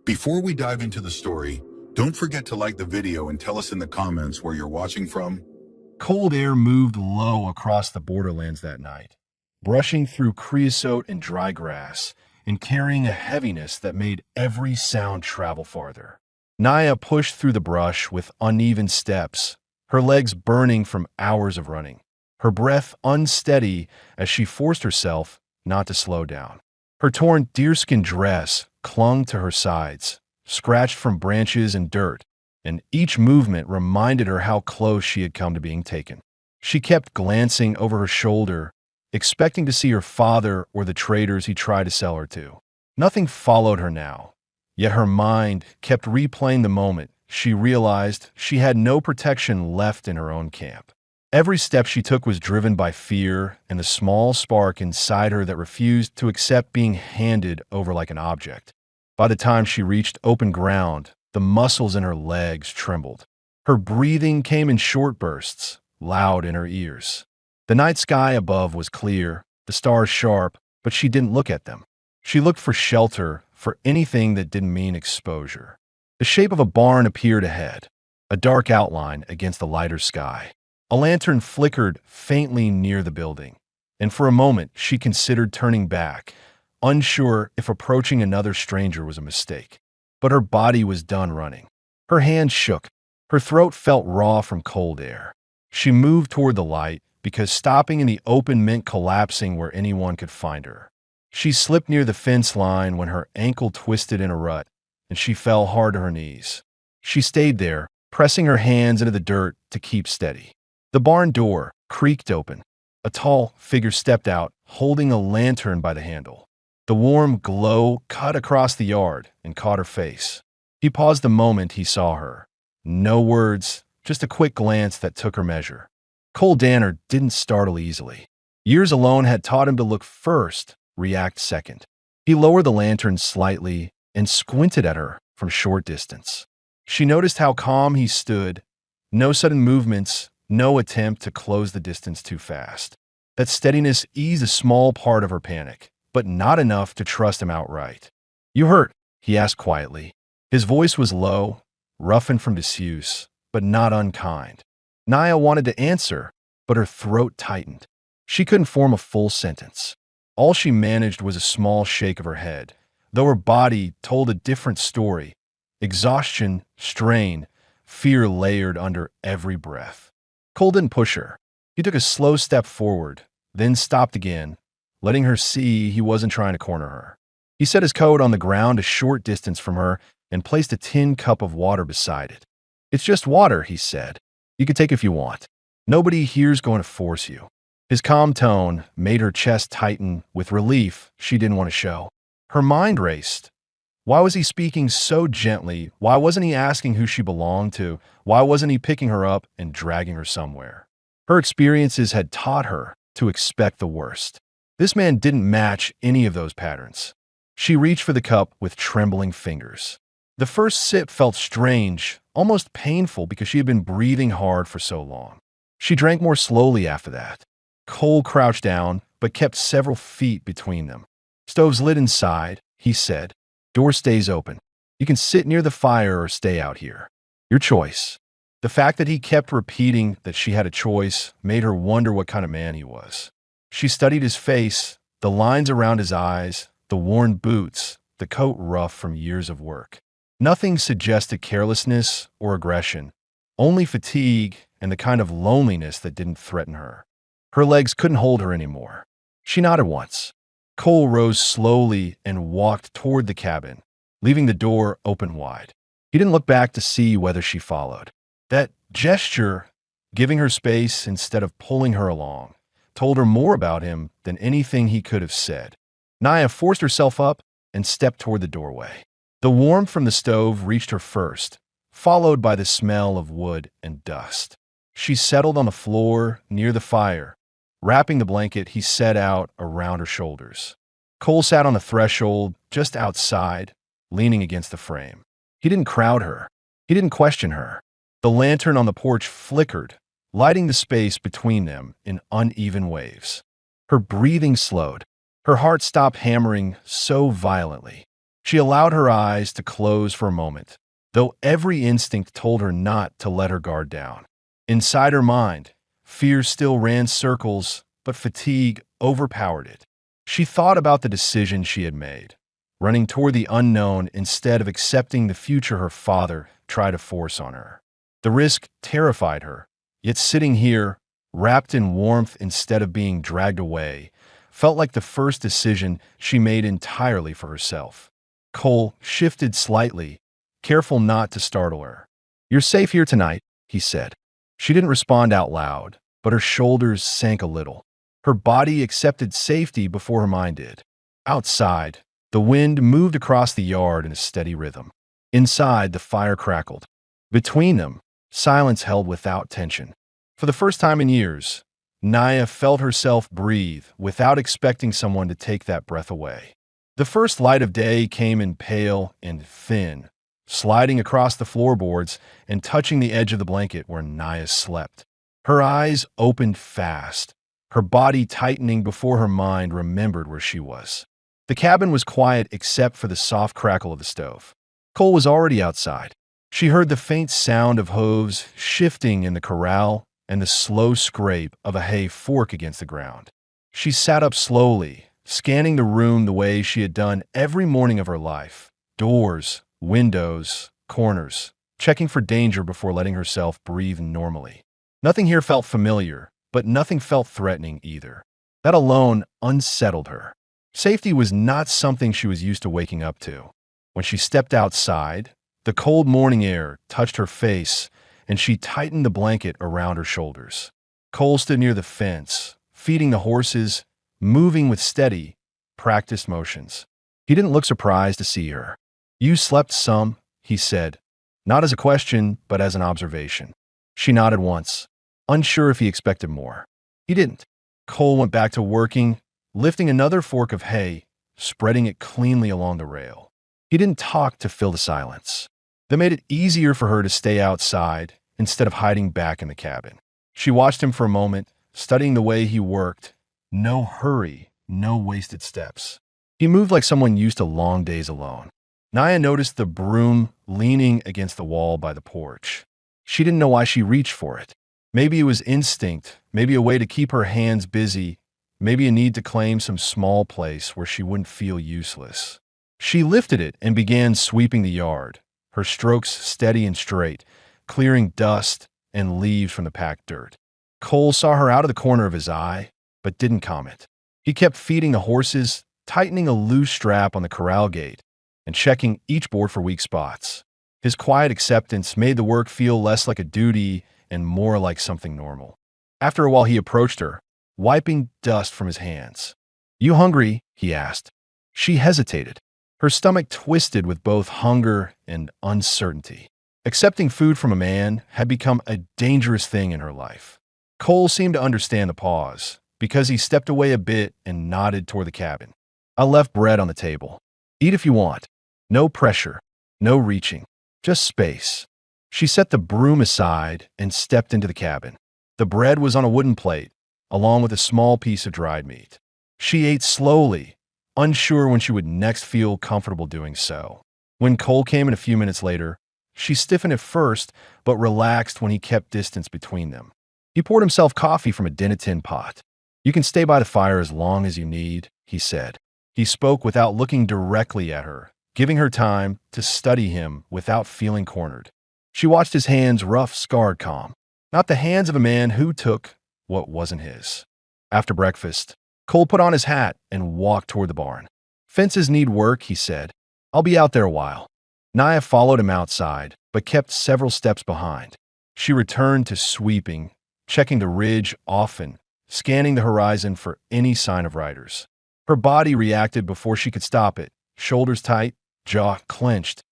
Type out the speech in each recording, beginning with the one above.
Before we dive into the story, don't forget to like the video and tell us in the comments where you're watching from. Cold air moved low across the borderlands that night, brushing through creosote and dry grass and carrying a heaviness that made every sound travel farther. Naya pushed through the brush with uneven steps, her legs burning from hours of running, her breath unsteady as she forced herself not to slow down. Her torn deerskin dress clung to her sides, scratched from branches and dirt, and each movement reminded her how close she had come to being taken. She kept glancing over her shoulder, expecting to see her father or the traders he tried to sell her to. Nothing followed her now, yet her mind kept replaying the moment she realized she had no protection left in her own camp. Every step she took was driven by fear and the small spark inside her that refused to accept being handed over like an object. By the time she reached open ground, the muscles in her legs trembled. Her breathing came in short bursts, loud in her ears. The night sky above was clear, the stars sharp, but she didn't look at them. She looked for shelter, for anything that didn't mean exposure. The shape of a barn appeared ahead, a dark outline against the lighter sky. A lantern flickered faintly near the building, and for a moment she considered turning back, unsure if approaching another stranger was a mistake. But her body was done running. Her hands shook. Her throat felt raw from cold air. She moved toward the light because stopping in the open meant collapsing where anyone could find her. She slipped near the fence line when her ankle twisted in a rut, and she fell hard to her knees. She stayed there, pressing her hands into the dirt to keep steady. The barn door creaked open. A tall figure stepped out, holding a lantern by the handle. The warm glow cut across the yard and caught her face. He paused the moment he saw her. No words, just a quick glance that took her measure. Cole Danner didn't startle easily. Years alone had taught him to look first, react second. He lowered the lantern slightly and squinted at her from short distance. She noticed how calm he stood, no sudden movements, no attempt to close the distance too fast. That steadiness eased a small part of her panic, but not enough to trust him outright. "You hurt?" he asked quietly. His voice was low, roughened from disuse, but not unkind. Naya wanted to answer, but her throat tightened. She couldn't form a full sentence. All she managed was a small shake of her head, though her body told a different story. Exhaustion, strain, fear layered under every breath. Cole didn't push her. He took a slow step forward, then stopped again, letting her see he wasn't trying to corner her. He set his coat on the ground a short distance from her and placed a tin cup of water beside it. "It's just water," he said. "You can take if you want. Nobody here's going to force you." His calm tone made her chest tighten with relief she didn't want to show. Her mind raced. Why was he speaking so gently? Why wasn't he asking who she belonged to? Why wasn't he picking her up and dragging her somewhere? Her experiences had taught her to expect the worst. This man didn't match any of those patterns. She reached for the cup with trembling fingers. The first sip felt strange, almost painful because she had been breathing hard for so long. She drank more slowly after that. Cole crouched down, but kept several feet between them. "Stove's lit inside," he said. "Door stays open. You can sit near the fire or stay out here. Your choice." The fact that he kept repeating that she had a choice made her wonder what kind of man he was. She studied his face, the lines around his eyes, the worn boots, the coat rough from years of work. Nothing suggested carelessness or aggression, only fatigue and the kind of loneliness that didn't threaten her. Her legs couldn't hold her anymore. She nodded once. Cole rose slowly and walked toward the cabin, leaving the door open wide. He didn't look back to see whether she followed. That gesture, giving her space instead of pulling her along, told her more about him than anything he could have said. Naya forced herself up and stepped toward the doorway. The warmth from the stove reached her first, followed by the smell of wood and dust. She settled on the floor near the fire. Wrapping the blanket he set out around her shoulders. Cole sat on the threshold, just outside, leaning against the frame. He didn't crowd her. He didn't question her. The lantern on the porch flickered, lighting the space between them in uneven waves. Her breathing slowed. Her heart stopped hammering so violently. She allowed her eyes to close for a moment, though every instinct told her not to let her guard down. Inside her mind, fear still ran circles, but fatigue overpowered it. She thought about the decision she had made, running toward the unknown instead of accepting the future her father tried to force on her. The risk terrified her, yet sitting here, wrapped in warmth instead of being dragged away, felt like the first decision she made entirely for herself. Cole shifted slightly, careful not to startle her. "You're safe here tonight," he said. She didn't respond out loud, but her shoulders sank a little. Her body accepted safety before her mind did. Outside, the wind moved across the yard in a steady rhythm. Inside, the fire crackled. Between them, silence held without tension. For the first time in years, Naya felt herself breathe without expecting someone to take that breath away. The first light of day came in pale and thin, sliding across the floorboards and touching the edge of the blanket where Naya slept. Her eyes opened fast, her body tightening before her mind remembered where she was. The cabin was quiet except for the soft crackle of the stove. Cole was already outside. She heard the faint sound of hooves shifting in the corral and the slow scrape of a hay fork against the ground. She sat up slowly, scanning the room the way she had done every morning of her life. Doors, windows, corners, checking for danger before letting herself breathe normally. Nothing here felt familiar, but nothing felt threatening either. That alone unsettled her. Safety was not something she was used to waking up to. When she stepped outside, the cold morning air touched her face, and she tightened the blanket around her shoulders. Cole stood near the fence, feeding the horses, moving with steady, practiced motions. He didn't look surprised to see her. "You slept some," he said, not as a question, but as an observation. She nodded once, unsure if he expected more. He didn't. Cole went back to working, lifting another fork of hay, spreading it cleanly along the rail. He didn't talk to fill the silence. That made it easier for her to stay outside instead of hiding back in the cabin. She watched him for a moment, studying the way he worked. No hurry, no wasted steps. He moved like someone used to long days alone. Naya noticed the broom leaning against the wall by the porch. She didn't know why she reached for it. Maybe it was instinct, maybe a way to keep her hands busy, maybe a need to claim some small place where she wouldn't feel useless. She lifted it and began sweeping the yard, her strokes steady and straight, clearing dust and leaves from the packed dirt. Cole saw her out of the corner of his eye, but didn't comment. He kept feeding the horses, tightening a loose strap on the corral gate, and checking each board for weak spots. His quiet acceptance made the work feel less like a duty and more like something normal. After a while, he approached her, wiping dust from his hands. "You hungry?" he asked. She hesitated. Her stomach twisted with both hunger and uncertainty. Accepting food from a man had become a dangerous thing in her life. Cole seemed to understand the pause, because he stepped away a bit and nodded toward the cabin. "I left bread on the table. Eat if you want. No pressure, no reaching, just space." She set the broom aside and stepped into the cabin. The bread was on a wooden plate, along with a small piece of dried meat. She ate slowly, unsure when she would next feel comfortable doing so. When Cole came in a few minutes later, she stiffened at first, but relaxed when he kept distance between them. He poured himself coffee from a dinner tin pot. "You can stay by the fire as long as you need," he said. He spoke without looking directly at her, giving her time to study him without feeling cornered. She watched his hands, rough, scarred, calm. Not the hands of a man who took what wasn't his. After breakfast, Cole put on his hat and walked toward the barn. "Fences need work," he said. "I'll be out there a while." Naya followed him outside, but kept several steps behind. She returned to sweeping, checking the ridge often, scanning the horizon for any sign of riders. Her body reacted before she could stop it, shoulders tight, jaw clenched,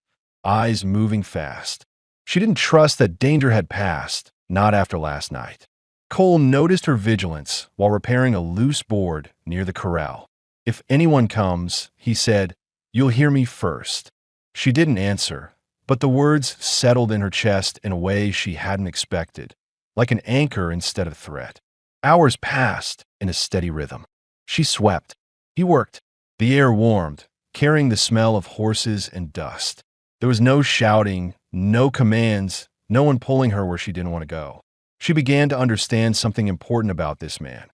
eyes moving fast. She didn't trust that danger had passed, not after last night. Cole noticed her vigilance while repairing a loose board near the corral. "If anyone comes," he said, "you'll hear me first." She didn't answer, but the words settled in her chest in a way she hadn't expected, like an anchor instead of a threat. Hours passed in a steady rhythm. She swept. He worked. The air warmed, carrying the smell of horses and dust. There was no shouting, no commands, no one pulling her where she didn't want to go. She began to understand something important about this man.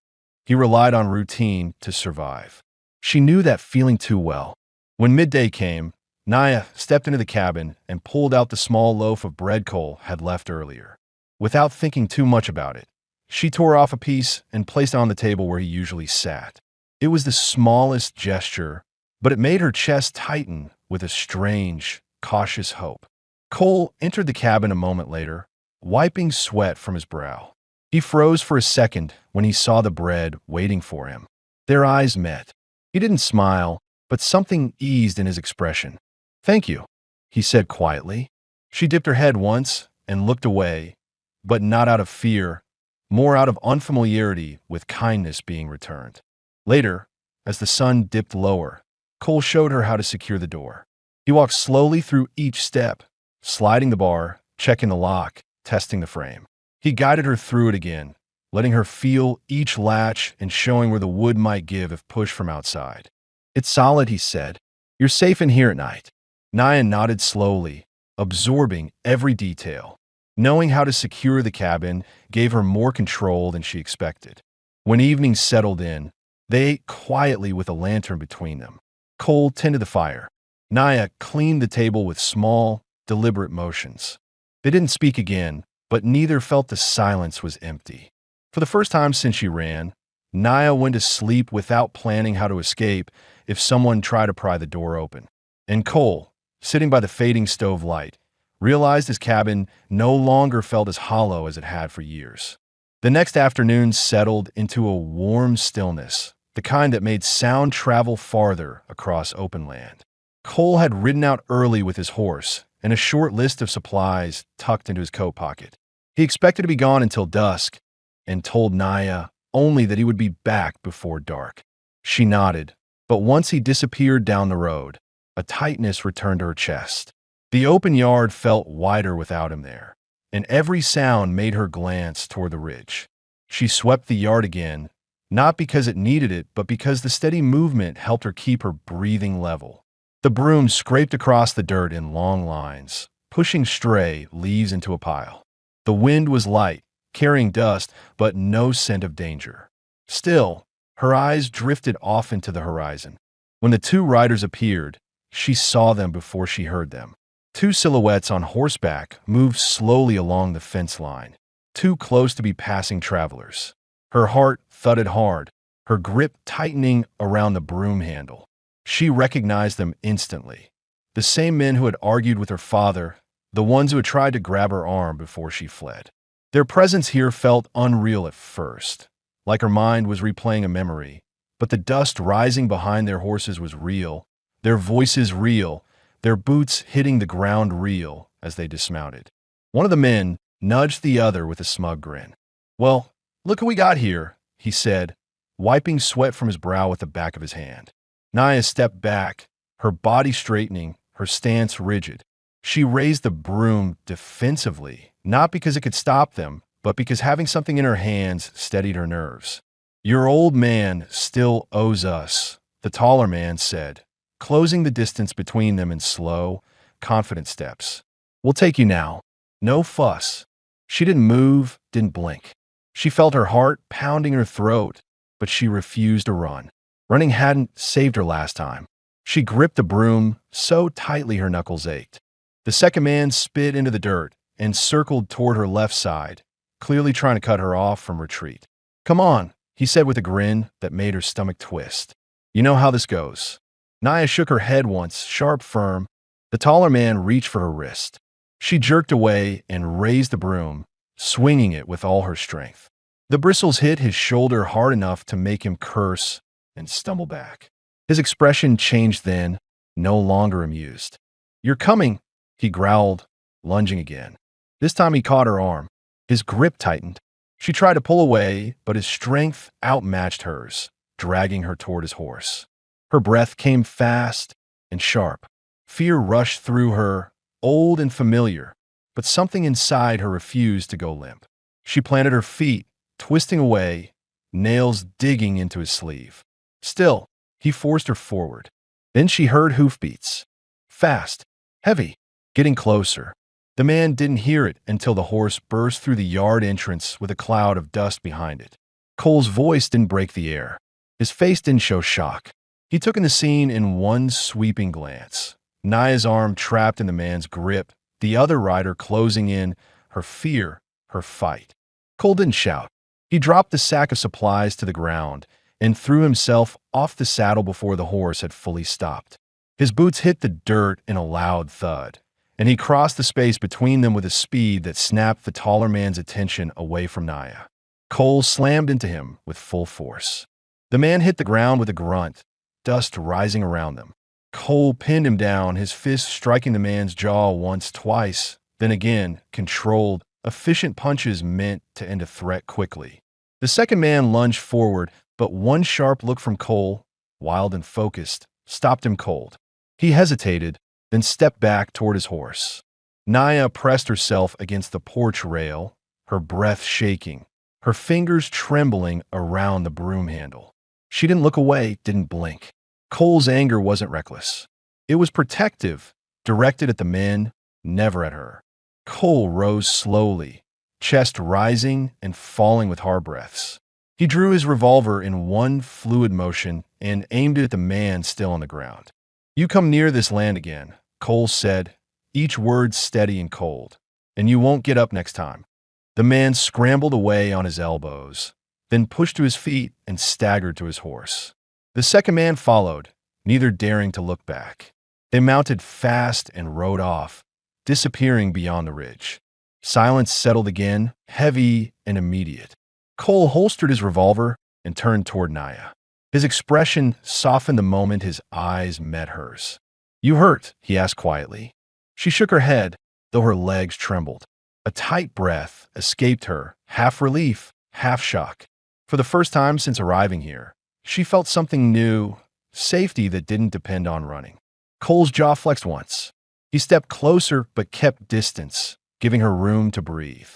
He relied on routine to survive. She knew that feeling too well. When midday came, Naya stepped into the cabin and pulled out the small loaf of bread Cole had left earlier. Without thinking too much about it, she tore off a piece and placed it on the table where he usually sat. It was the smallest gesture, but it made her chest tighten with a strange, cautious hope. Cole entered the cabin a moment later, wiping sweat from his brow. He froze for a second when he saw the bread waiting for him. Their eyes met. He didn't smile, but something eased in his expression. "Thank you," he said quietly. She dipped her head once and looked away, but not out of fear, more out of unfamiliarity with kindness being returned. Later, as the sun dipped lower, Cole showed her how to secure the door. He walked slowly through each step, sliding the bar, checking the lock, testing the frame. He guided her through it again, letting her feel each latch and showing where the wood might give if pushed from outside. "It's solid," he said. "You're safe in here at night." Naya nodded slowly, absorbing every detail. Knowing how to secure the cabin gave her more control than she expected. When evening settled in, they ate quietly with a lantern between them. Cole tended the fire. Naya cleaned the table with small, deliberate motions. They didn't speak again, but neither felt the silence was empty. For the first time since she ran, Naya went to sleep without planning how to escape if someone tried to pry the door open. And Cole, sitting by the fading stove light, realized his cabin no longer felt as hollow as it had for years. The next afternoon settled into a warm stillness, the kind that made sound travel farther across open land. Cole had ridden out early with his horse and a short list of supplies tucked into his coat pocket. He expected to be gone until dusk and told Naya only that he would be back before dark. She nodded, but once he disappeared down the road, a tightness returned to her chest. The open yard felt wider without him there, and every sound made her glance toward the ridge. She swept the yard again, not because it needed it, but because the steady movement helped her keep her breathing level. The broom scraped across the dirt in long lines, pushing stray leaves into a pile. The wind was light, carrying dust, but no scent of danger. Still, her eyes drifted off into the horizon. When the two riders appeared, she saw them before she heard them. Two silhouettes on horseback moved slowly along the fence line, too close to be passing travelers. Her heart thudded hard, her grip tightening around the broom handle. She recognized them instantly. The same men who had argued with her father, the ones who had tried to grab her arm before she fled. Their presence here felt unreal at first, like her mind was replaying a memory, but the dust rising behind their horses was real, their voices real, their boots hitting the ground real as they dismounted. One of the men nudged the other with a smug grin. "Well, look who we got here," he said, wiping sweat from his brow with the back of his hand. Naya stepped back, her body straightening, her stance rigid. She raised the broom defensively, not because it could stop them, but because having something in her hands steadied her nerves. "Your old man still owes us," the taller man said, closing the distance between them in slow, confident steps. "We'll take you now. No fuss." She didn't move, didn't blink. She felt her heart pounding her throat, but she refused to run. Running hadn't saved her last time. She gripped the broom so tightly her knuckles ached. The second man spit into the dirt and circled toward her left side, clearly trying to cut her off from retreat. "Come on," he said with a grin that made her stomach twist. "You know how this goes." Naya shook her head once, sharp, firm. The taller man reached for her wrist. She jerked away and raised the broom, swinging it with all her strength. The bristles hit his shoulder hard enough to make him curse and stumble back. His expression changed then, no longer amused. "You're coming," he growled, lunging again. This time he caught her arm. His grip tightened. She tried to pull away, but his strength outmatched hers, dragging her toward his horse. Her breath came fast and sharp. Fear rushed through her, old and familiar, but something inside her refused to go limp. She planted her feet, twisting away, nails digging into his sleeve. Still, he forced her forward. Then she heard hoofbeats. Fast, heavy, getting closer. The man didn't hear it until the horse burst through the yard entrance with a cloud of dust behind it. Cole's voice didn't break the air. His face didn't show shock. He took in the scene in one sweeping glance. Naya's arm trapped in the man's grip, the other rider closing in, her fear, her fight. Cole didn't shout. He dropped the sack of supplies to the ground and threw himself off the saddle before the horse had fully stopped. His boots hit the dirt in a loud thud, and he crossed the space between them with a speed that snapped the taller man's attention away from Naya. Cole slammed into him with full force. The man hit the ground with a grunt, dust rising around them. Cole pinned him down, his fist striking the man's jaw once, twice, then again, controlled, efficient punches meant to end a threat quickly. The second man lunged forward, but one sharp look from Cole, wild and focused, stopped him cold. He hesitated, then stepped back toward his horse. Naya pressed herself against the porch rail, her breath shaking, her fingers trembling around the broom handle. She didn't look away, didn't blink. Cole's anger wasn't reckless. It was protective, directed at the men, never at her. Cole rose slowly, chest rising and falling with hard breaths. He drew his revolver in one fluid motion and aimed it at the man still on the ground. "You come near this land again," Cole said, each word steady and cold, "and you won't get up next time." The man scrambled away on his elbows, then pushed to his feet and staggered to his horse. The second man followed, neither daring to look back. They mounted fast and rode off, disappearing beyond the ridge. Silence settled again, heavy and immediate. Cole holstered his revolver and turned toward Naya. His expression softened the moment his eyes met hers. "You hurt?" he asked quietly. She shook her head, though her legs trembled. A tight breath escaped her, half relief, half shock. For the first time since arriving here, she felt something new, safety that didn't depend on running. Cole's jaw flexed once. He stepped closer but kept distance, giving her room to breathe.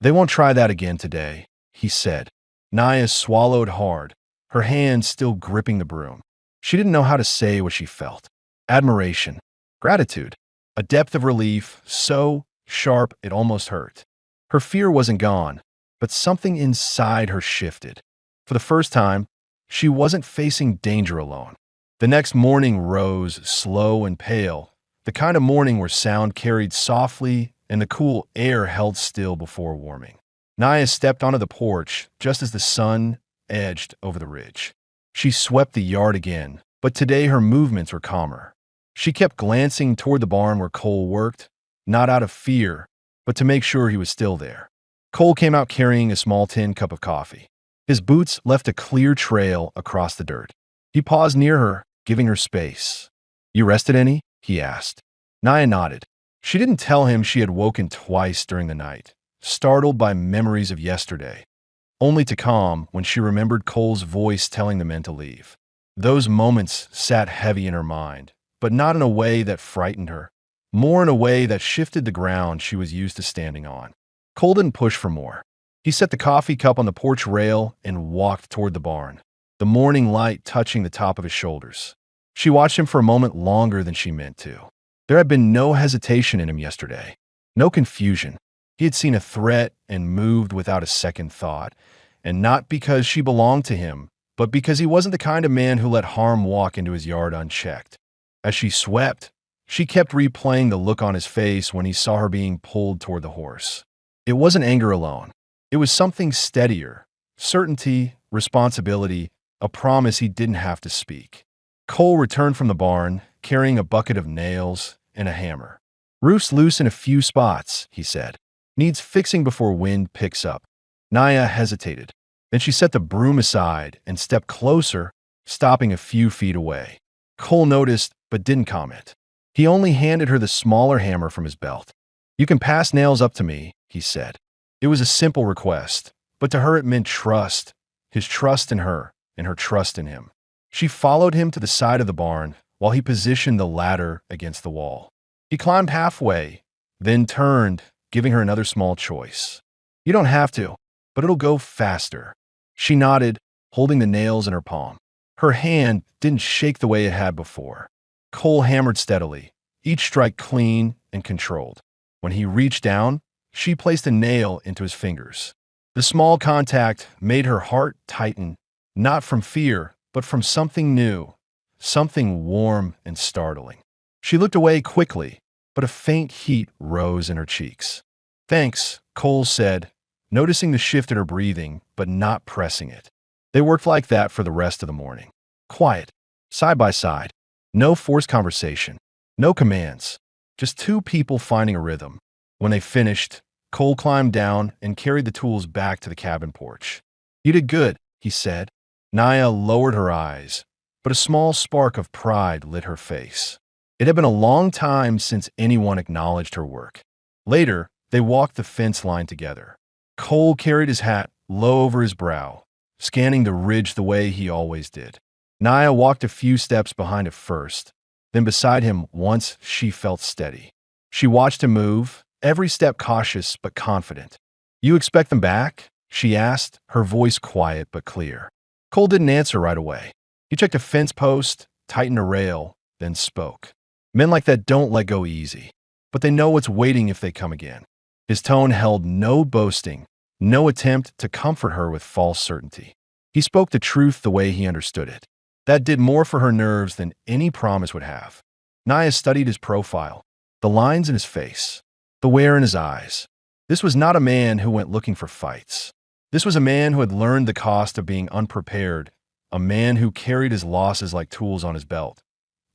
"They won't try that again today," he said. Naya swallowed hard, her hand still gripping the broom. She didn't know how to say what she felt. Admiration, gratitude, a depth of relief so sharp it almost hurt. Her fear wasn't gone, but something inside her shifted. For the first time, she wasn't facing danger alone. The next morning rose slow and pale, the kind of morning where sound carried softly and the cool air held still before warming. Naya stepped onto the porch just as the sun edged over the ridge. She swept the yard again, but today her movements were calmer. She kept glancing toward the barn where Cole worked, not out of fear, but to make sure he was still there. Cole came out carrying a small tin cup of coffee. His boots left a clear trail across the dirt. He paused near her, giving her space. "You rested any?" he asked. Naya nodded. She didn't tell him she had woken twice during the night, startled by memories of yesterday, only to calm when she remembered Cole's voice telling the men to leave. Those moments sat heavy in her mind, but not in a way that frightened her, more in a way that shifted the ground she was used to standing on. Cole didn't push for more. He set the coffee cup on the porch rail and walked toward the barn, the morning light touching the top of his shoulders. She watched him for a moment longer than she meant to. There had been no hesitation in him yesterday, no confusion. He had seen a threat and moved without a second thought, and not because she belonged to him, but because he wasn't the kind of man who let harm walk into his yard unchecked. As she swept, she kept replaying the look on his face when he saw her being pulled toward the horse. It wasn't anger alone. It was something steadier, certainty, responsibility, a promise he didn't have to speak. Cole returned from the barn, carrying a bucket of nails and a hammer. "Roof's loose in a few spots," he said. "Needs fixing before wind picks up." Naya hesitated. Then she set the broom aside and stepped closer, stopping a few feet away. Cole noticed, but didn't comment. He only handed her the smaller hammer from his belt. "You can pass nails up to me," he said. It was a simple request, but to her it meant trust, his trust in her and her trust in him. She followed him to the side of the barn while he positioned the ladder against the wall. He climbed halfway, then turned, giving her another small choice. "You don't have to, but it'll go faster." She nodded, holding the nails in her palm. Her hand didn't shake the way it had before. Cole hammered steadily, each strike clean and controlled. When he reached down, she placed a nail into his fingers. The small contact made her heart tighten, not from fear, but from something new, something warm and startling. She looked away quickly, but a faint heat rose in her cheeks. "Thanks," Cole said, noticing the shift in her breathing, but not pressing it. They worked like that for the rest of the morning. Quiet, side by side, no forced conversation, no commands, just two people finding a rhythm. When they finished, Cole climbed down and carried the tools back to the cabin porch. "You did good," he said. Naya lowered her eyes, but a small spark of pride lit her face. It had been a long time since anyone acknowledged her work. Later, they walked the fence line together. Cole carried his hat low over his brow, scanning the ridge the way he always did. Naya walked a few steps behind it first, then beside him once she felt steady. She watched him move, every step cautious but confident. "You expect them back?" she asked, her voice quiet but clear. Cole didn't answer right away. He checked a fence post, tightened a rail, then spoke. "Men like that don't let go easy, but they know what's waiting if they come again." His tone held no boasting, no attempt to comfort her with false certainty. He spoke the truth the way he understood it. That did more for her nerves than any promise would have. Naya studied his profile, the lines in his face, the wear in his eyes. This was not a man who went looking for fights. This was a man who had learned the cost of being unprepared, a man who carried his losses like tools on his belt,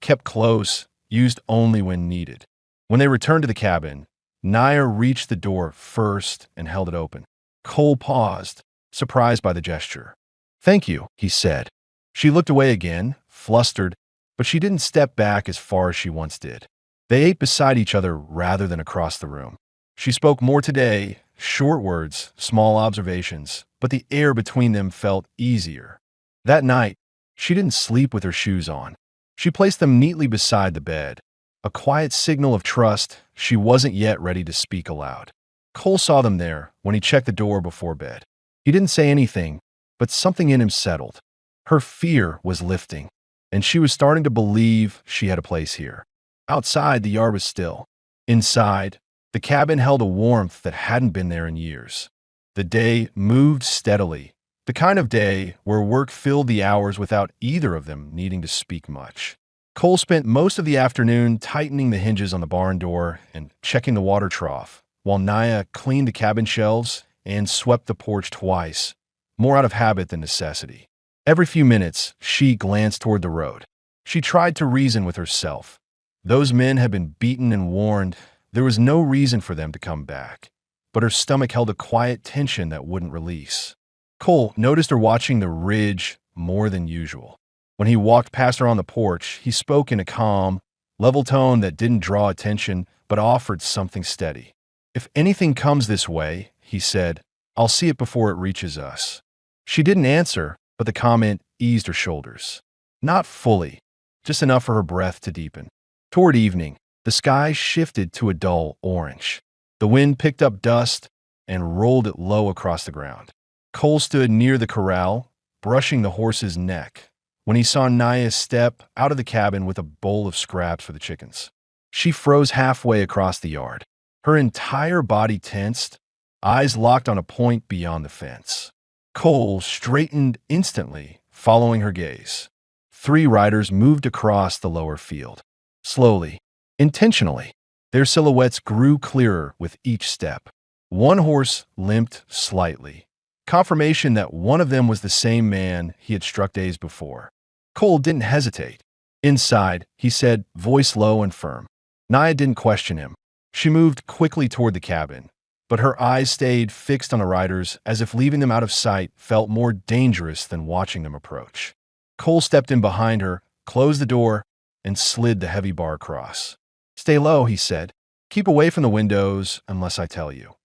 kept close, used only when needed. When they returned to the cabin, Naya reached the door first and held it open. Cole paused, surprised by the gesture. "Thank you," he said. She looked away again, flustered, but she didn't step back as far as she once did. They ate beside each other rather than across the room. She spoke more today, short words, small observations, but the air between them felt easier. That night, she didn't sleep with her shoes on. She placed them neatly beside the bed, a quiet signal of trust she wasn't yet ready to speak aloud. Cole saw them there when he checked the door before bed. He didn't say anything, but something in him settled. Her fear was lifting, and she was starting to believe she had a place here. Outside, the yard was still. Inside, the cabin held a warmth that hadn't been there in years. The day moved steadily, the kind of day where work filled the hours without either of them needing to speak much. Cole spent most of the afternoon tightening the hinges on the barn door and checking the water trough, while Naya cleaned the cabin shelves and swept the porch twice, more out of habit than necessity. Every few minutes, she glanced toward the road. She tried to reason with herself. Those men had been beaten and warned. There was no reason for them to come back. But her stomach held a quiet tension that wouldn't release. Cole noticed her watching the ridge more than usual. When he walked past her on the porch, he spoke in a calm, level tone that didn't draw attention but offered something steady. "If anything comes this way," he said, "I'll see it before it reaches us." She didn't answer, but the comment eased her shoulders. Not fully, just enough for her breath to deepen. Toward evening, the sky shifted to a dull orange. The wind picked up dust and rolled it low across the ground. Cole stood near the corral, brushing the horse's neck, when he saw Naya step out of the cabin with a bowl of scraps for the chickens. She froze halfway across the yard, her entire body tensed, eyes locked on a point beyond the fence. Cole straightened instantly, following her gaze. 3 riders moved across the lower field. Slowly, intentionally, their silhouettes grew clearer with each step. One horse limped slightly, confirmation that one of them was the same man he had struck days before. Cole didn't hesitate. "Inside," he said, voice low and firm. Naya didn't question him. She moved quickly toward the cabin, but her eyes stayed fixed on the riders as if leaving them out of sight felt more dangerous than watching them approach. Cole stepped in behind her, closed the door, and slid the heavy bar across. "Stay low," he said. "Keep away from the windows unless I tell you."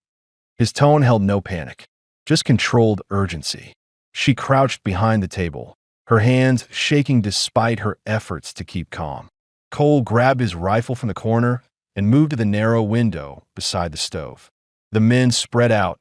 His tone held no panic, just controlled urgency. She crouched behind the table, her hands shaking despite her efforts to keep calm. Cole grabbed his rifle from the corner and moved to the narrow window beside the stove. The men spread out,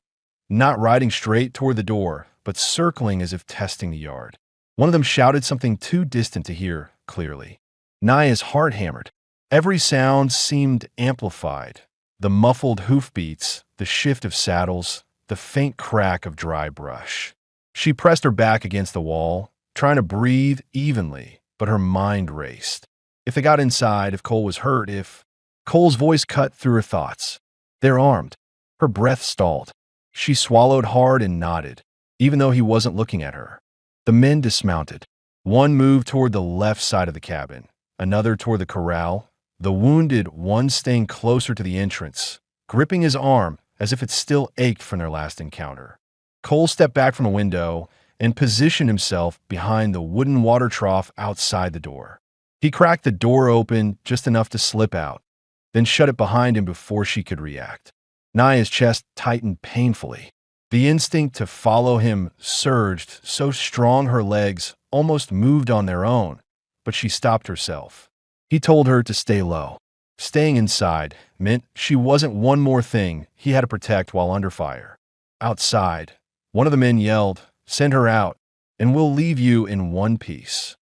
not riding straight toward the door, but circling as if testing the yard. One of them shouted something too distant to hear clearly. Naya's heart hammered. Every sound seemed amplified. The muffled hoofbeats, the shift of saddles, the faint crack of dry brush. She pressed her back against the wall, trying to breathe evenly, but her mind raced. If they got inside, if Cole was hurt, if... Cole's voice cut through her thoughts. They're armed. Her breath stalled. She swallowed hard and nodded, even though he wasn't looking at her. The men dismounted. One moved toward the left side of the cabin, another toward the corral, the wounded one staying closer to the entrance, gripping his arm as if it still ached from their last encounter. Cole stepped back from the window and positioned himself behind the wooden water trough outside the door. He cracked the door open just enough to slip out, then shut it behind him before she could react. Naya's chest tightened painfully. The instinct to follow him surged so strong her legs almost moved on their own, but she stopped herself. He told her to stay low. Staying inside meant she wasn't one more thing he had to protect while under fire. Outside, one of the men yelled, "Send her out, and we'll leave you in one piece."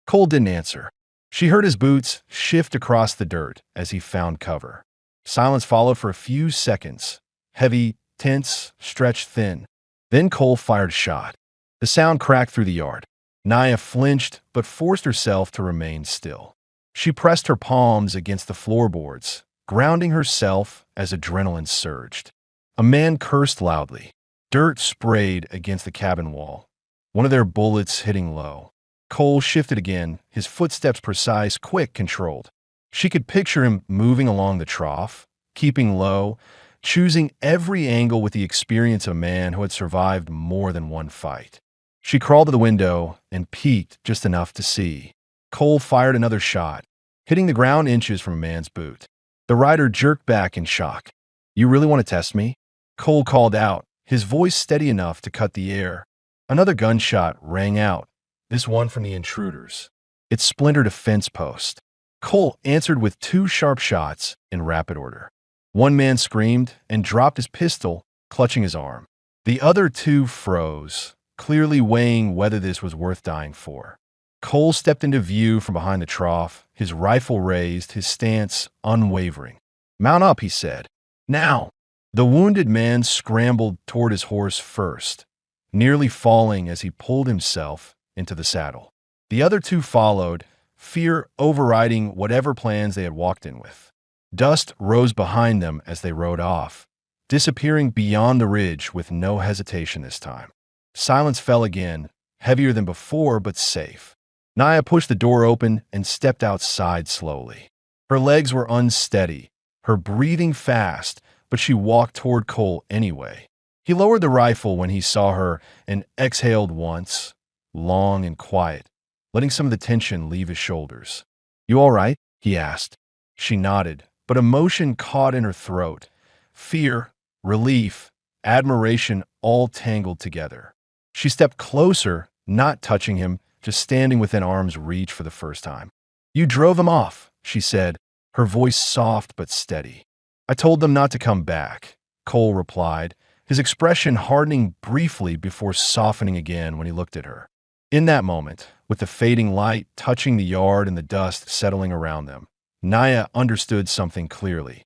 Cole didn't answer. She heard his boots shift across the dirt as he found cover. Silence followed for a few seconds, heavy, tense, stretched thin. Then Cole fired a shot. The sound cracked through the yard. Naya flinched but forced herself to remain still. She pressed her palms against the floorboards, grounding herself as adrenaline surged. A man cursed loudly. Dirt sprayed against the cabin wall, one of their bullets hitting low. Cole shifted again, his footsteps precise, quick, controlled. She could picture him moving along the trough, keeping low, choosing every angle with the experience of a man who had survived more than one fight. She crawled to the window and peeked just enough to see. Cole fired another shot, hitting the ground inches from a man's boot. The rider jerked back in shock. "You really want to test me?" Cole called out, his voice steady enough to cut the air. Another gunshot rang out, this one from the intruders. It splintered a fence post. Cole answered with two sharp shots in rapid order. One man screamed and dropped his pistol, clutching his arm. The other two froze, clearly weighing whether this was worth dying for. Cole stepped into view from behind the trough, his rifle raised, his stance unwavering. "Mount up," he said. "Now!" The wounded man scrambled toward his horse first, nearly falling as he pulled himself into the saddle. The other two followed, fear overriding whatever plans they had walked in with. Dust rose behind them as they rode off, disappearing beyond the ridge with no hesitation this time. Silence fell again, heavier than before but safe. Naya pushed the door open and stepped outside slowly. Her legs were unsteady, her breathing fast, but she walked toward Cole anyway. He lowered the rifle when he saw her and exhaled once, long and quiet, letting some of the tension leave his shoulders. "You all right?" he asked. She nodded, but emotion caught in her throat. Fear, relief, admiration all tangled together. She stepped closer, not touching him, just standing within arm's reach for the first time. "You drove them off," she said, her voice soft but steady. "I told them not to come back," Cole replied, his expression hardening briefly before softening again when he looked at her. In that moment, with the fading light touching the yard and the dust settling around them, Naya understood something clearly.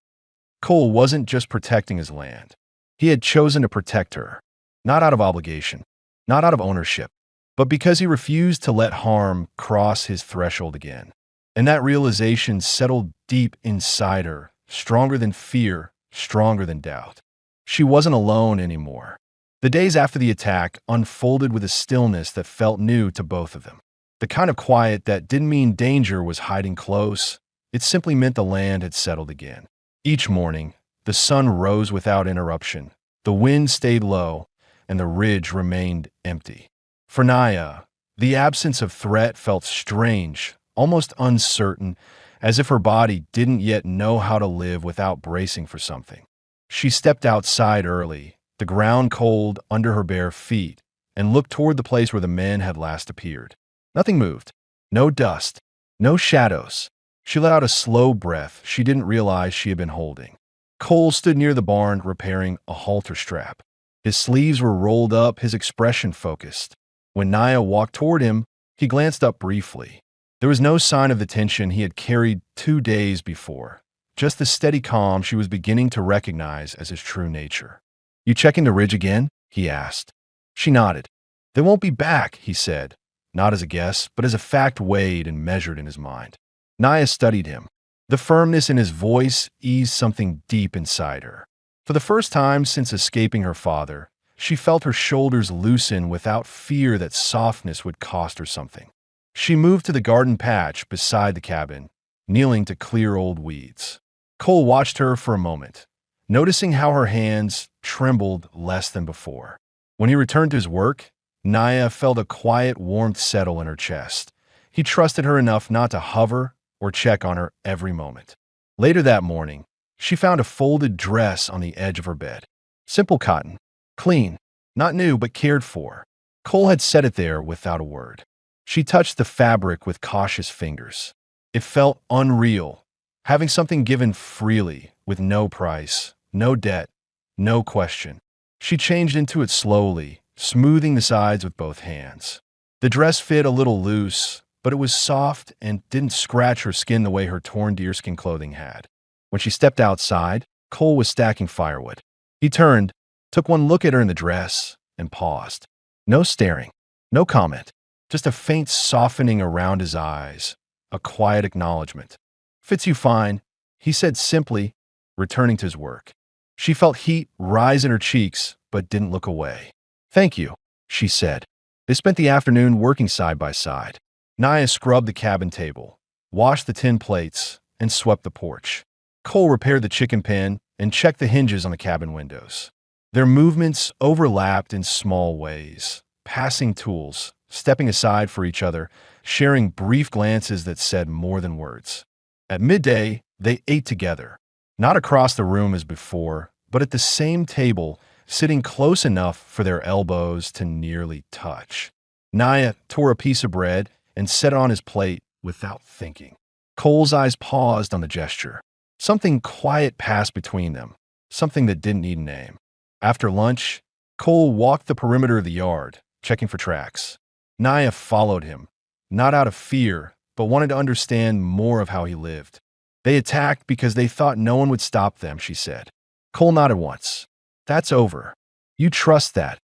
Cole wasn't just protecting his land. He had chosen to protect her, not out of obligation, not out of ownership, but because he refused to let harm cross his threshold again. And that realization settled deep inside her, stronger than fear, stronger than doubt. She wasn't alone anymore. The days after the attack unfolded with a stillness that felt new to both of them. The kind of quiet that didn't mean danger was hiding close. It simply meant the land had settled again. Each morning, the sun rose without interruption, the wind stayed low, and the ridge remained empty. For Naya, the absence of threat felt strange, almost uncertain, as if her body didn't yet know how to live without bracing for something. She stepped outside early, the ground cold under her bare feet, and looked toward the place where the men had last appeared. Nothing moved. No dust. No shadows. She let out a slow breath she didn't realize she had been holding. Cole stood near the barn repairing a halter strap. His sleeves were rolled up, his expression focused. When Naya walked toward him, he glanced up briefly. There was no sign of the tension he had carried 2 days before, just the steady calm she was beginning to recognize as his true nature. "You checking the ridge again?" he asked. She nodded. "They won't be back," he said, not as a guess, but as a fact weighed and measured in his mind. Naya studied him. The firmness in his voice eased something deep inside her. For the first time since escaping her father, she felt her shoulders loosen without fear that softness would cost her something. She moved to the garden patch beside the cabin, kneeling to clear old weeds. Cole watched her for a moment, noticing how her hands trembled less than before. When he returned to his work, Naya felt a quiet warmth settle in her chest. He trusted her enough not to hover or check on her every moment. Later that morning, she found a folded dress on the edge of her bed. Simple cotton, clean, not new but cared for. Cole had set it there without a word. She touched the fabric with cautious fingers. It felt unreal, having something given freely, with no price, no debt, no question. She changed into it slowly, smoothing the sides with both hands. The dress fit a little loose, but it was soft and didn't scratch her skin the way her torn deerskin clothing had. When she stepped outside, Cole was stacking firewood. He turned, took one look at her in the dress, and paused. No staring, no comment, just a faint softening around his eyes, a quiet acknowledgement. "Fits you fine," he said simply, returning to his work. She felt heat rise in her cheeks, but didn't look away. "Thank you," she said. They spent the afternoon working side by side. Naya scrubbed the cabin table, washed the tin plates, and swept the porch. Cole repaired the chicken pen and checked the hinges on the cabin windows. Their movements overlapped in small ways, passing tools, stepping aside for each other, sharing brief glances that said more than words. At midday, they ate together, not across the room as before, but at the same table, sitting close enough for their elbows to nearly touch. Naya tore a piece of bread and set it on his plate without thinking. Cole's eyes paused on the gesture. Something quiet passed between them, something that didn't need a name. After lunch, Cole walked the perimeter of the yard, checking for tracks. Naya followed him, not out of fear, but wanted to understand more of how he lived. They attacked because they thought no one would stop them, she said. Cole nodded once. "That's over. You trust that."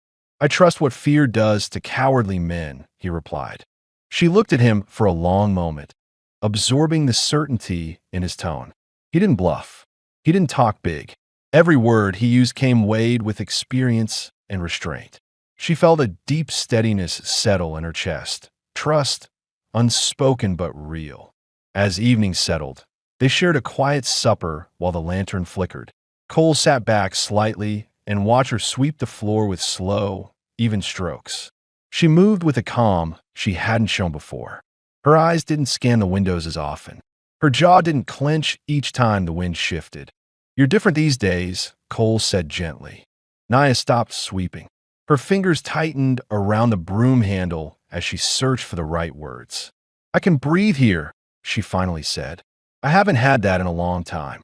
"I trust what fear does to cowardly men," he replied. She looked at him for a long moment, absorbing the certainty in his tone. He didn't bluff. He didn't talk big. Every word he used came weighed with experience and restraint. She felt a deep steadiness settle in her chest, trust, unspoken but real. As evening settled, they shared a quiet supper while the lantern flickered. Cole sat back slightly and watched her sweep the floor with slow, even strokes. She moved with a calm she hadn't shown before. Her eyes didn't scan the windows as often. Her jaw didn't clench each time the wind shifted. "You're different these days," Cole said gently. Naya stopped sweeping. Her fingers tightened around the broom handle as she searched for the right words. "I can breathe here," she finally said. "I haven't had that in a long time."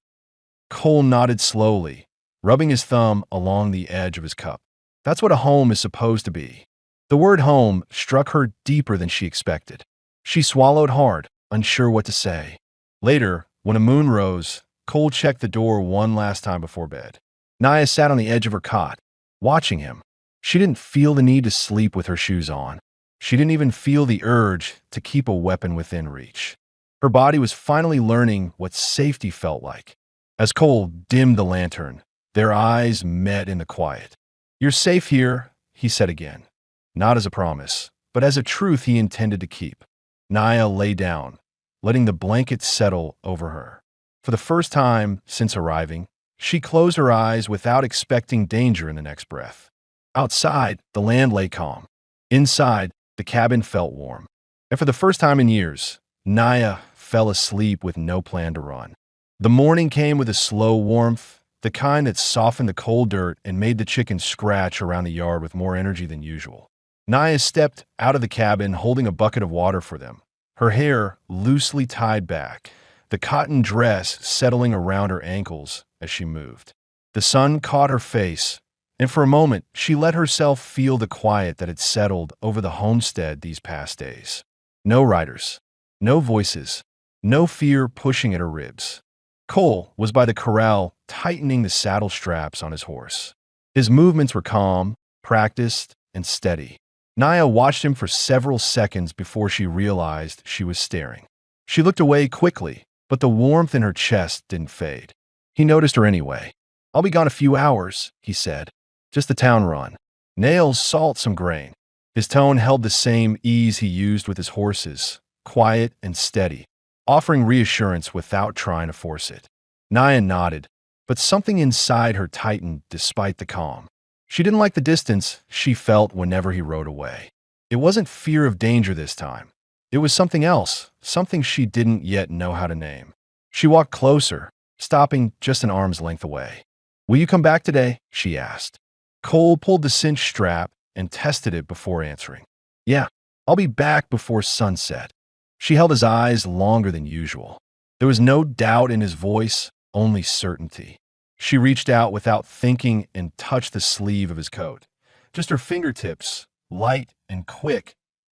Cole nodded slowly, rubbing his thumb along the edge of his cup. "That's what a home is supposed to be." The word home struck her deeper than she expected. She swallowed hard, unsure what to say. Later, when a moon rose, Cole checked the door one last time before bed. Naya sat on the edge of her cot, watching him. She didn't feel the need to sleep with her shoes on. She didn't even feel the urge to keep a weapon within reach. Her body was finally learning what safety felt like. As Cole dimmed the lantern, their eyes met in the quiet. "You're safe here," he said again, not as a promise, but as a truth he intended to keep. Naya lay down, letting the blanket settle over her. For the first time since arriving, she closed her eyes without expecting danger in the next breath. Outside, the land lay calm. Inside, the cabin felt warm. And for the first time in years, Naya fell asleep with no plan to run. The morning came with a slow warmth, the kind that softened the cold dirt and made the chickens scratch around the yard with more energy than usual. Naya stepped out of the cabin holding a bucket of water for them, her hair loosely tied back, the cotton dress settling around her ankles as she moved. The sun caught her face, and for a moment she let herself feel the quiet that had settled over the homestead these past days. No riders, No voices, no fear pushing at her ribs. Cole was by the corral, tightening the saddle straps on his horse. His movements were calm, practiced, and steady. Naya watched him for several seconds before she realized she was staring. She looked away quickly, but the warmth in her chest didn't fade. He noticed her anyway. "I'll be gone a few hours," he said. "Just the town run. Nails, salt, some grain." His tone held the same ease he used with his horses, quiet and steady, offering reassurance without trying to force it. Naya nodded, but something inside her tightened despite the calm. She didn't like the distance she felt whenever he rode away. It wasn't fear of danger this time. It was something else, something she didn't yet know how to name. She walked closer, stopping just an arm's length away. "Will you come back today?" she asked. Cole pulled the cinch strap and tested it before answering. "Yeah, I'll be back before sunset." She held his eyes longer than usual. There was no doubt in his voice, only certainty. She reached out without thinking and touched the sleeve of his coat. Just her fingertips, light and quick,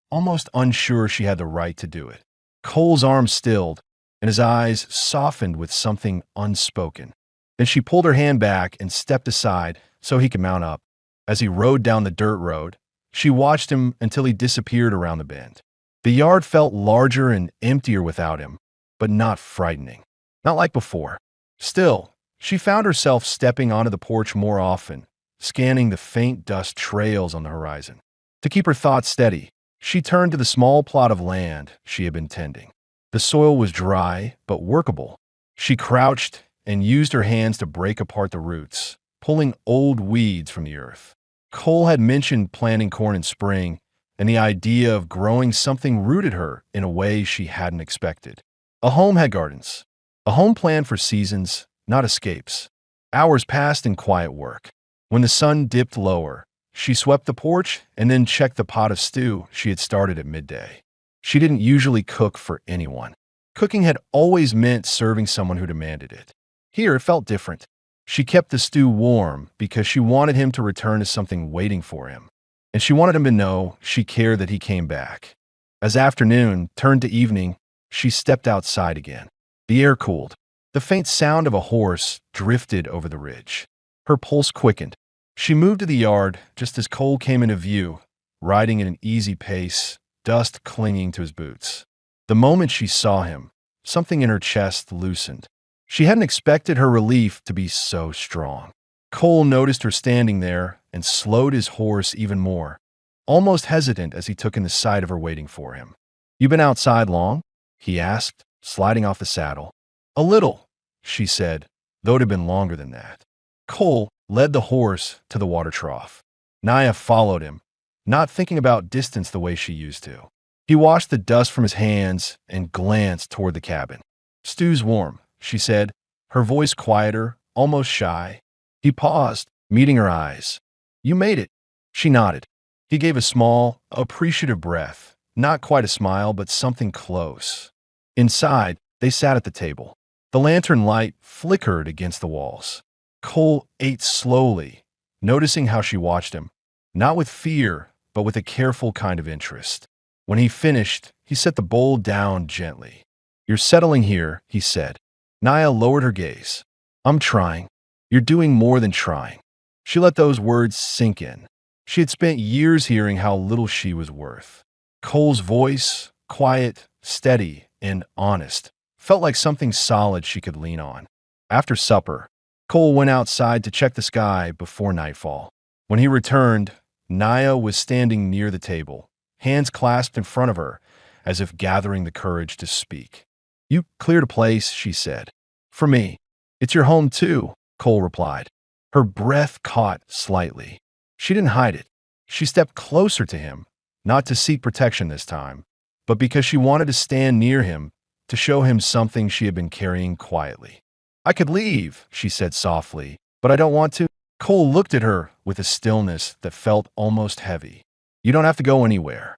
almost unsure she had the right to do it. Cole's arm stilled, and his eyes softened with something unspoken. Then she pulled her hand back and stepped aside so he could mount up. As he rode down the dirt road, she watched him until he disappeared around the bend. The yard felt larger and emptier without him, but not frightening. Not like before. Still, she found herself stepping onto the porch more often, scanning the faint dust trails on the horizon. To keep her thoughts steady, she turned to the small plot of land she had been tending. The soil was dry, but workable. She crouched and used her hands to break apart the roots, pulling old weeds from the earth. Cole had mentioned planting corn in spring, and the idea of growing something rooted her in a way she hadn't expected. A home had gardens. A home planned for seasons, not escapes. Hours passed in quiet work. When the sun dipped lower, she swept the porch and then checked the pot of stew she had started at midday. She didn't usually cook for anyone. Cooking had always meant serving someone who demanded it. Here it felt different. She kept the stew warm because she wanted him to return to something waiting for him. And she wanted him to know she cared that he came back. As afternoon turned to evening, she stepped outside again. The air cooled. The faint sound of a horse drifted over the ridge. Her pulse quickened. She moved to the yard just as Cole came into view, riding at an easy pace, dust clinging to his boots. The moment she saw him, something in her chest loosened. She hadn't expected her relief to be so strong. Cole noticed her standing there and slowed his horse even more, almost hesitant as he took in the sight of her waiting for him. "You been outside long?" he asked, sliding off the saddle. "A little," she said, though it had been longer than that. Cole led the horse to the water trough. Naya followed him, not thinking about distance the way she used to. He washed the dust from his hands and glanced toward the cabin. "Stew's warm," she said, her voice quieter, almost shy. He paused, meeting her eyes. "You made it." She nodded. He gave a small, appreciative breath, not quite a smile, but something close. Inside, they sat at the table. The lantern light flickered against the walls. Cole ate slowly, noticing how she watched him, not with fear, but with a careful kind of interest. When he finished, he set the bowl down gently. "You're settling here," he said. Naya lowered her gaze. "I'm trying." "You're doing more than trying." She let those words sink in. She had spent years hearing how little she was worth. Cole's voice, quiet, steady, and honest, felt like something solid she could lean on. After supper, Cole went outside to check the sky before nightfall. When he returned, Naya was standing near the table, hands clasped in front of her, as if gathering the courage to speak. "You cleared a place," she said. "For me. It's your home, too," Cole replied. Her breath caught slightly. She didn't hide it. She stepped closer to him, not to seek protection this time, but because she wanted to stand near him, to show him something she had been carrying quietly. "I could leave," she said softly, "but I don't want to." Cole looked at her with a stillness that felt almost heavy. "You don't have to go anywhere."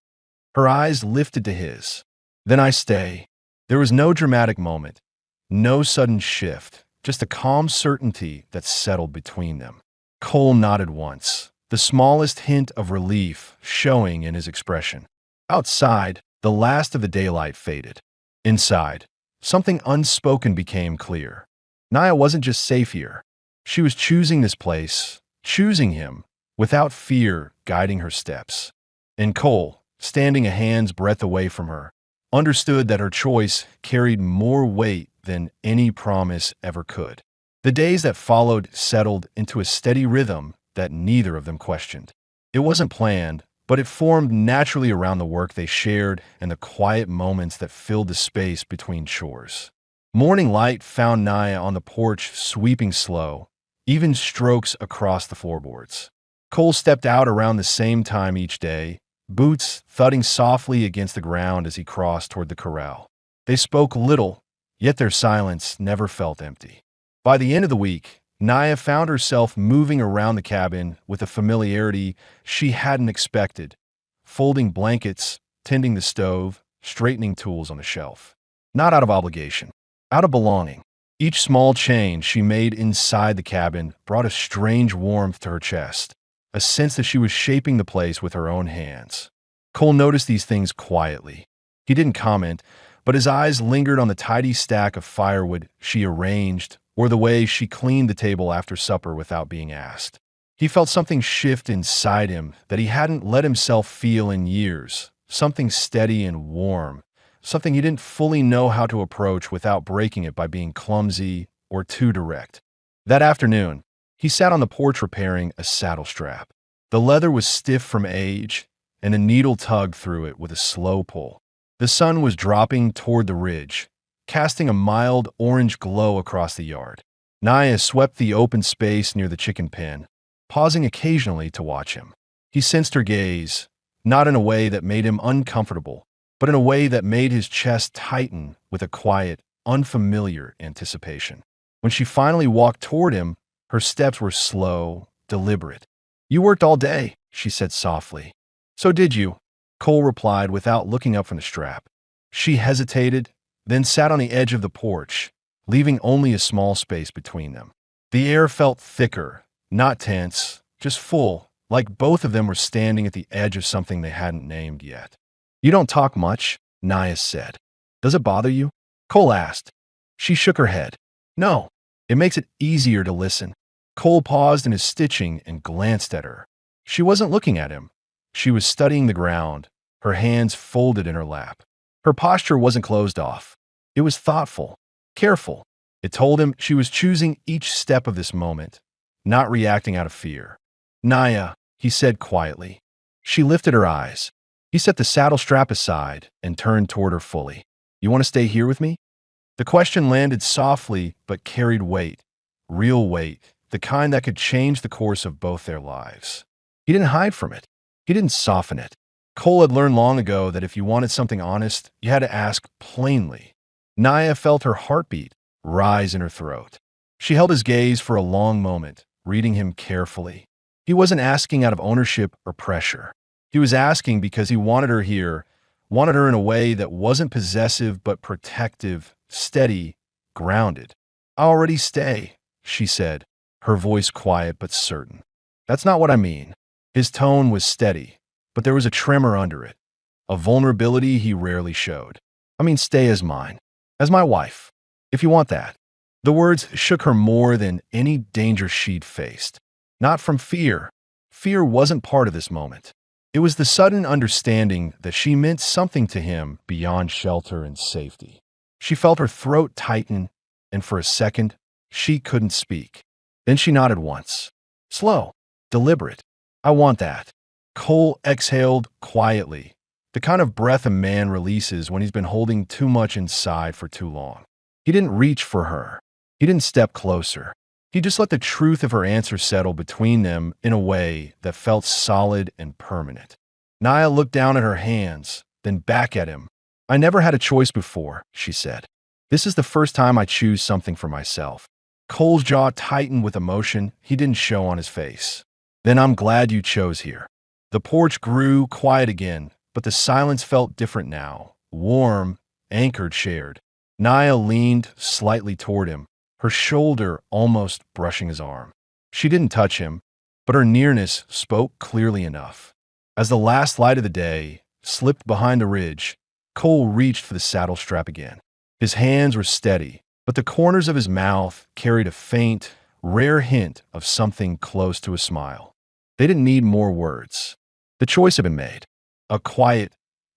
Her eyes lifted to his. "Then I stay." There was no dramatic moment, no sudden shift, just a calm certainty that settled between them. Cole nodded once, the smallest hint of relief showing in his expression. Outside, the last of the daylight faded. Inside, something unspoken became clear. Naya wasn't just safe here. She was choosing this place, choosing him, without fear guiding her steps. And Cole, standing a hand's breadth away from her, understood that her choice carried more weight than any promise ever could. The days that followed settled into a steady rhythm that neither of them questioned. It wasn't planned, but it formed naturally around the work they shared and the quiet moments that filled the space between chores. Morning light found Naya on the porch sweeping slow, even strokes across the floorboards. Cole stepped out around the same time each day, boots thudding softly against the ground as he crossed toward the corral. They spoke little, yet their silence never felt empty. By the end of the week, Naya found herself moving around the cabin with a familiarity she hadn't expected, folding blankets, tending the stove, straightening tools on the shelf. Not out of obligation, out of belonging. Each small change she made inside the cabin brought a strange warmth to her chest, a sense that she was shaping the place with her own hands. Cole noticed these things quietly. He didn't comment, but his eyes lingered on the tidy stack of firewood she arranged or the way she cleaned the table after supper without being asked. He felt something shift inside him that he hadn't let himself feel in years, something steady and warm, something he didn't fully know how to approach without breaking it by being clumsy or too direct. That afternoon, he sat on the porch repairing a saddle strap. The leather was stiff from age, and a needle tugged through it with a slow pull. The sun was dropping toward the ridge, casting a mild orange glow across the yard. Naya swept the open space near the chicken pen, pausing occasionally to watch him. He sensed her gaze, not in a way that made him uncomfortable, but in a way that made his chest tighten with a quiet, unfamiliar anticipation. When she finally walked toward him, her steps were slow, deliberate. "You worked all day," she said softly. "So did you," Cole replied without looking up from the strap. She hesitated, then sat on the edge of the porch, leaving only a small space between them. The air felt thicker, not tense, just full, like both of them were standing at the edge of something they hadn't named yet. "You don't talk much," Naya said. "Does it bother you?" Cole asked. She shook her head. "No, it makes it easier to listen." Cole paused in his stitching and glanced at her. She wasn't looking at him. She was studying the ground, her hands folded in her lap. Her posture wasn't closed off. It was thoughtful, careful. It told him she was choosing each step of this moment, not reacting out of fear. "Naya," he said quietly. She lifted her eyes. He set the saddle strap aside and turned toward her fully. "You want to stay here with me?" The question landed softly but carried weight, real weight, the kind that could change the course of both their lives. He didn't hide from it. He didn't soften it. Cole had learned long ago that if you wanted something honest, you had to ask plainly. Naya felt her heartbeat rise in her throat. She held his gaze for a long moment, reading him carefully. He wasn't asking out of ownership or pressure. He was asking because he wanted her here, wanted her in a way that wasn't possessive but protective, steady, grounded. "I'll already stay," she said, her voice quiet but certain. "That's not what I mean." His tone was steady, but there was a tremor under it, a vulnerability he rarely showed. "I mean, stay as mine, as my wife, if you want that." The words shook her more than any danger she'd faced. Not from fear. Fear wasn't part of this moment. It was the sudden understanding that she meant something to him beyond shelter and safety. She felt her throat tighten, and for a second, she couldn't speak. Then she nodded once. Slow, deliberate. "I want that." Cole exhaled quietly, the kind of breath a man releases when he's been holding too much inside for too long. He didn't reach for her. He didn't step closer. He just let the truth of her answer settle between them in a way that felt solid and permanent. Naya looked down at her hands, then back at him. "I never had a choice before," she said. "This is the first time I choose something for myself." Cole's jaw tightened with emotion he didn't show on his face. "Then I'm glad you chose here." The porch grew quiet again, but the silence felt different now, warm, anchored, shared. Naya leaned slightly toward him, her shoulder almost brushing his arm. She didn't touch him, but her nearness spoke clearly enough. As the last light of the day slipped behind the ridge, Cole reached for the saddle strap again. His hands were steady, but the corners of his mouth carried a faint, rare hint of something close to a smile. They didn't need more words. The choice had been made. A quiet,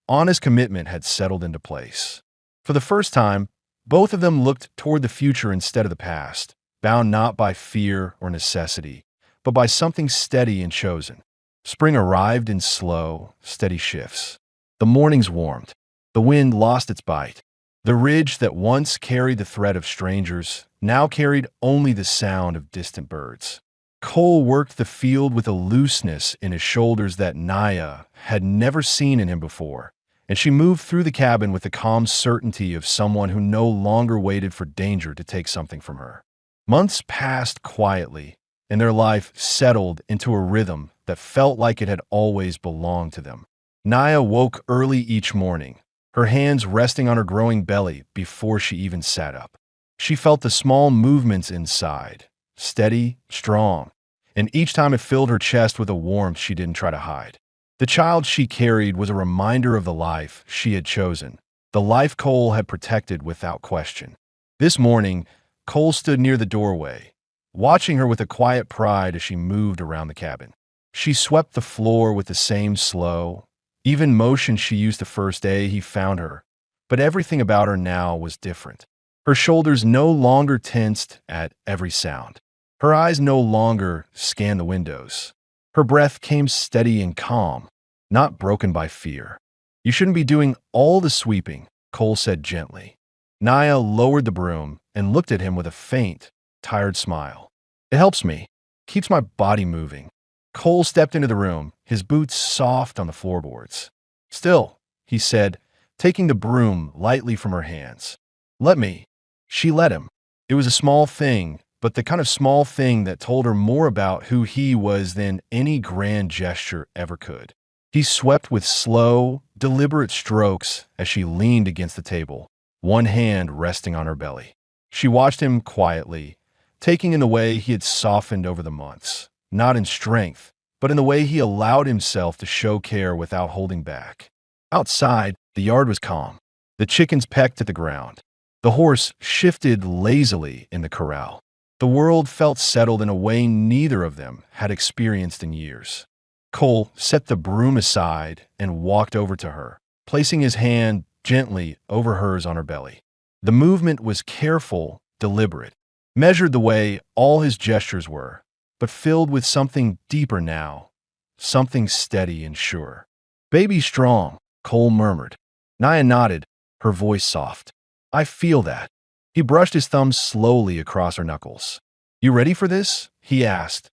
honest commitment had settled into place. For the first time, both of them looked toward the future instead of the past, bound not by fear or necessity, but by something steady and chosen. Spring arrived in slow, steady shifts. The mornings warmed. The wind lost its bite. The ridge that once carried the threat of strangers now carried only the sound of distant birds. Cole worked the field with a looseness in his shoulders that Naya had never seen in him before, and she moved through the cabin with the calm certainty of someone who no longer waited for danger to take something from her. Months passed quietly, and their life settled into a rhythm that felt like it had always belonged to them. Naya woke early each morning, her hands resting on her growing belly before she even sat up. She felt the small movements inside, steady, strong, and each time it filled her chest with a warmth she didn't try to hide. The child she carried was a reminder of the life she had chosen, the life Cole had protected without question. This morning, Cole stood near the doorway, watching her with a quiet pride as she moved around the cabin. She swept the floor with the same slow, even motion she used the first day he found her, but everything about her now was different. Her shoulders no longer tensed at every sound. Her eyes no longer scanned the windows. Her breath came steady and calm, not broken by fear. "You shouldn't be doing all the sweeping," Cole said gently. Naya lowered the broom and looked at him with a faint, tired smile. "It helps me, keeps my body moving." Cole stepped into the room, his boots soft on the floorboards. "Still," he said, taking the broom lightly from her hands. "Let me." She let him. It was a small thing, but the kind of small thing that told her more about who he was than any grand gesture ever could. He swept with slow, deliberate strokes as she leaned against the table, one hand resting on her belly. She watched him quietly, taking in the way he had softened over the months, not in strength, but in the way he allowed himself to show care without holding back. Outside, the yard was calm. The chickens pecked at the ground. The horse shifted lazily in the corral. The world felt settled in a way neither of them had experienced in years. Cole set the broom aside and walked over to her, placing his hand gently over hers on her belly. The movement was careful, deliberate, measured the way all his gestures were, but filled with something deeper now, something steady and sure. "Baby strong," Cole murmured. Naya nodded, her voice soft. "I feel that." He brushed his thumbs slowly across her knuckles. "You ready for this?" he asked,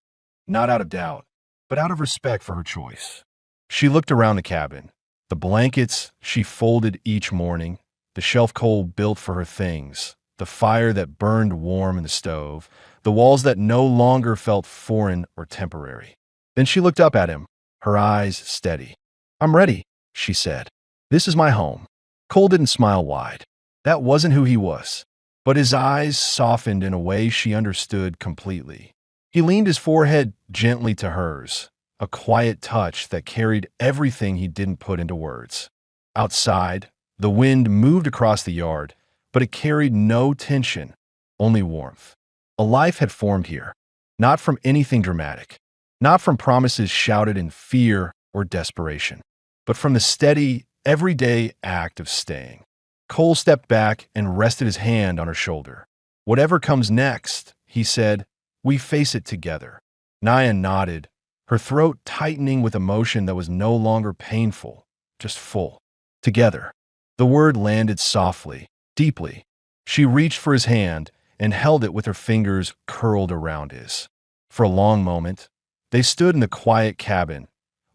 not out of doubt, but out of respect for her choice. She looked around the cabin, the blankets she folded each morning, the shelf Cole built for her things, the fire that burned warm in the stove, the walls that no longer felt foreign or temporary. Then she looked up at him, her eyes steady. "I'm ready," she said. "This is my home." Cole didn't smile wide. That wasn't who he was. But his eyes softened in a way she understood completely. He leaned his forehead gently to hers, a quiet touch that carried everything he didn't put into words. Outside, the wind moved across the yard, but it carried no tension, only warmth. A life had formed here, not from anything dramatic, not from promises shouted in fear or desperation, but from the steady, everyday act of staying. Cole stepped back and rested his hand on her shoulder. "Whatever comes next," he said, "we face it together." Naya nodded, her throat tightening with emotion that was no longer painful, just full. "Together." The word landed softly, deeply. She reached for his hand and held it with her fingers curled around his. For a long moment, they stood in the quiet cabin,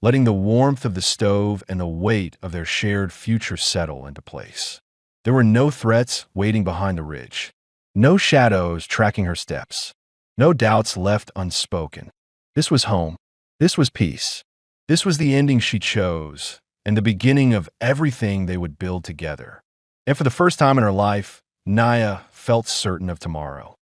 letting the warmth of the stove and the weight of their shared future settle into place. There were no threats waiting behind the ridge, no shadows tracking her steps, no doubts left unspoken. This was home. This was peace. This was the ending she chose, and the beginning of everything they would build together. And for the first time in her life, Naya felt certain of tomorrow.